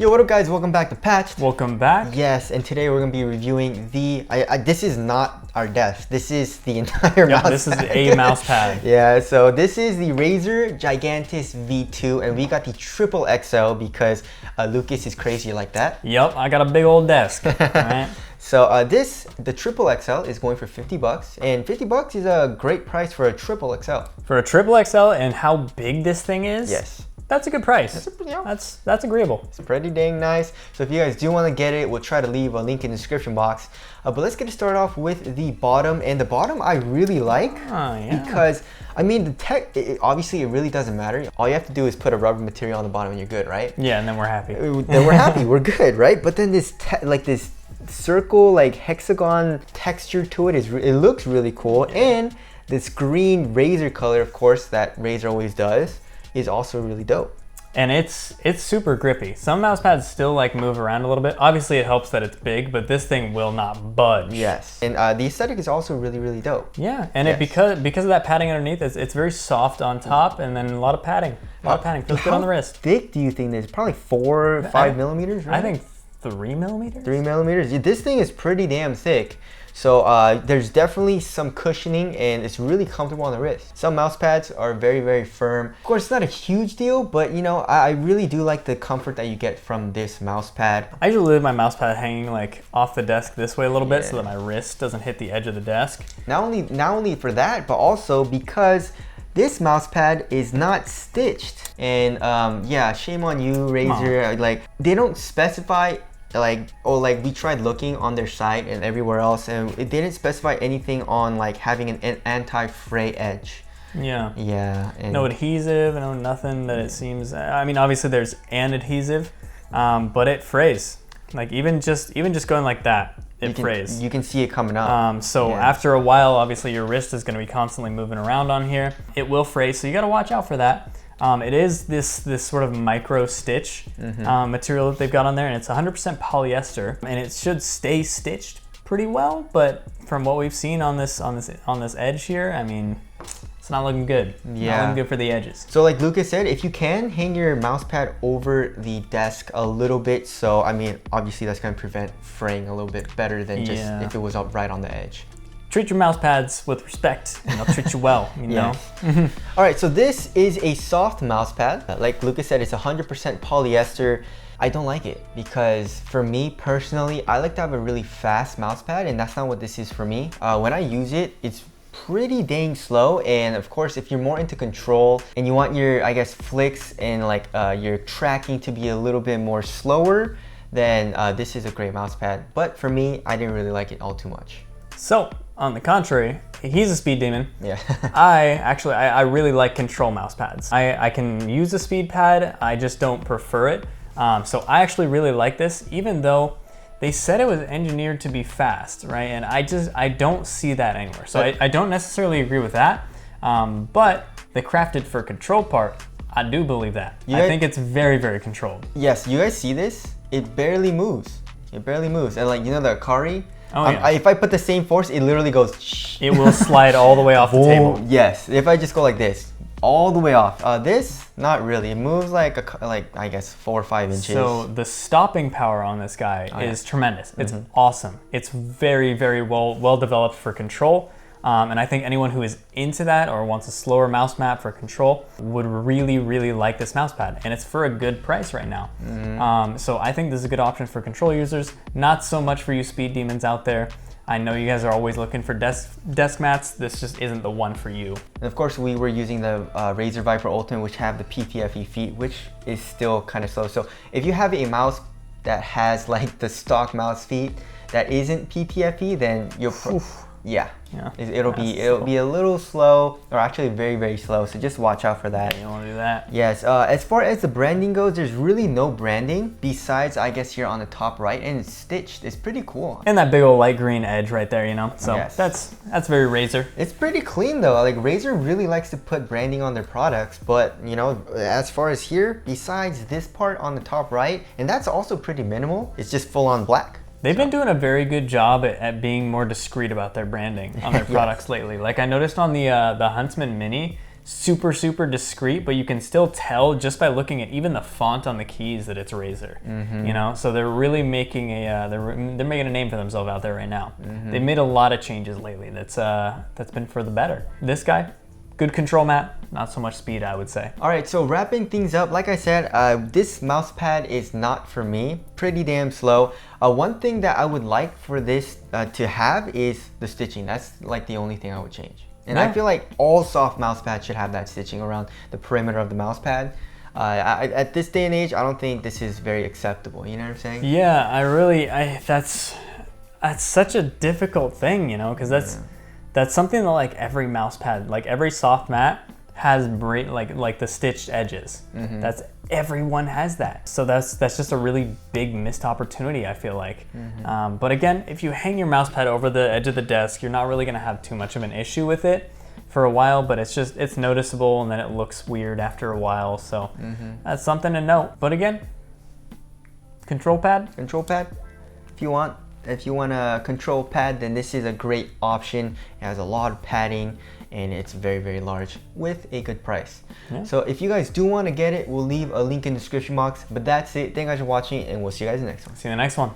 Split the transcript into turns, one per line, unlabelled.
Yo, what up guys? Welcome back to Patched.
Welcome back.
Yes, and today we're going to be reviewing the, this is not our desk, this is the entire mouse pad.
This is a mouse pad.
Yeah, so this is the Razer Gigantus V2 and we got the triple XL because Lucas is crazy like that.
Yep, I got a big old desk. Right?
So the triple XL is going for 50 bucks and 50 bucks is a great price for a triple XL.
For a triple XL and how big this thing is?
Yes.
That's a good price. That's agreeable.
It's pretty dang nice. So if you guys do want to get it, we'll try to leave a link in the description box. But let's get it started off with the bottom. And the bottom I really like because, I mean, the tech, obviously it really doesn't matter. All you have to do is put a rubber material on the bottom and you're good, right?
Yeah, and then we're happy.
Then we're happy, we're good, right? But then this, this circle, like hexagon texture to it, it looks really cool.
Yeah.
And this green Razer color, of course, that Razer always does, is also really dope.
And it's super grippy. Some mouse pads still like move around a little bit. Obviously it helps that it's big, but this thing will not budge.
Yes, and the aesthetic is also really dope.
Yeah, and it because of that padding underneath, it's very soft on top, and then a lot of padding. Feels good on the wrist.
How thick do you think this is? Probably 4 or 5 millimeters, right?
I think 3 millimeters.
3 millimeters. This thing is pretty damn thick. So there's definitely some cushioning and it's really comfortable on the wrist. Some mouse pads are very firm. Of course, it's not a huge deal, but you know, I really do like the comfort that you get from this mouse pad.
I usually leave my mouse pad hanging like off the desk this way a little bit so that my wrist doesn't hit the edge of the desk. Not
only for that, but also because this mouse pad is not stitched. And yeah, shame on you, Razer. Like, they don't specify we tried looking on their site and everywhere else and it didn't specify anything on like having an anti-fray edge.
Yeah. No adhesive, no nothing that it seems. I mean, obviously there's an adhesive, but it frays. Like even just going like that, it frays.
You can see it coming up.
After a while, obviously your wrist is going to be constantly moving around on here. It will fray, so you got to watch out for that. It is this sort of micro stitch material that they've got on there, and it's 100% polyester, and it should stay stitched pretty well. But from what we've seen on this edge here, I mean, it's not looking good.
Yeah,
not looking good for the edges.
So like Lucas said, if you can hang your mouse pad over the desk a little bit, so I mean, obviously that's going to prevent fraying a little bit better than just if it was up right on the edge.
Treat your mouse pads with respect and they'll treat you well, you know?
All right, so this is a soft mouse pad. Like Lucas said, it's 100% polyester. I don't like it because for me personally, I like to have a really fast mouse pad and that's not what this is for me. When I use it, it's pretty dang slow. And of course, if you're more into control and you want your, I guess, flicks and like your tracking to be a little bit more slower, then this is a great mouse pad. But for me, I didn't really like it all too much. So,
on the contrary, he's a speed demon.
Yeah.
I really like control mouse pads. I can use a speed pad, I just don't prefer it. So I actually really like this, even though they said it was engineered to be fast, right? And I don't see that anywhere. So I don't necessarily agree with that, but the crafted for control part, I do believe that. I think it's very controlled.
Yes, you guys see this? It barely moves. It barely moves. And like, you know the Akari? If I put the same force, it literally goes shh.
It will slide all the way off the table.
Yes, if I just go like this, all the way off. This, not really. It moves like I guess 4 or 5 inches.
So the stopping power on this guy is tremendous. It's awesome. It's very well developed for control. And I think anyone who is into that or wants a slower mouse map for control would really like this mouse pad. And it's for a good price right now. So I think this is a good option for control users. Not so much for you speed demons out there. I know you guys are always looking for desk mats. This just isn't the one for you.
And of course, we were using the Razer Viper Ultimate, which have the PTFE feet, which is still kind of slow. So if you have a mouse that has like the stock mouse feet that isn't PTFE, then you'll it'll be a little slow, or actually very slow, so just watch out for that.
You don't want to do that.
Yes, as far as the branding goes, there's really no branding besides I guess here on the top right, and it's stitched. It's pretty cool.
And that big old light green edge right there, you know? So that's very Razer.
It's pretty clean though. Like Razer really likes to put branding on their products, but you know, as far as here, besides this part on the top right, and that's also pretty minimal, it's just full on black.
They've been doing a very good job at being more discreet about their branding on their products lately. Like I noticed on the Huntsman Mini, super, super discreet, but you can still tell just by looking at even the font on the keys that it's Razer. You know, so they're really making they're making a name for themselves out there right now. They've made a lot of changes lately. That's been for the better. This guy, good control mat, not so much speed, I would say.
All right, so wrapping things up, like I said, this mouse pad is not for me. Pretty damn slow. One thing that I would like for this to have is the stitching. That's like the only thing I would change. And I feel like all soft mouse pads should have that stitching around the perimeter of the mouse pad. At this day and age, I don't think this is very acceptable. You know what I'm saying?
Yeah, that's such a difficult thing, you know, because that's something that like every mouse pad, like every soft mat has like the stitched edges. Everyone has that. So that's just a really big missed opportunity, I feel like. But again, if you hang your mouse pad over the edge of the desk, you're not really gonna have too much of an issue with it for a while, but it's noticeable and then it looks weird after a while. So that's something to note. But again, control pad.
Control pad, if you want a control pad, then this is a great option. It has a lot of padding and it's very, very large with a good price. So if you guys do want to get it, we'll leave a link in the description box. But that's it. Thank you guys for watching and we'll see you guys in the next one.
See you in the next one.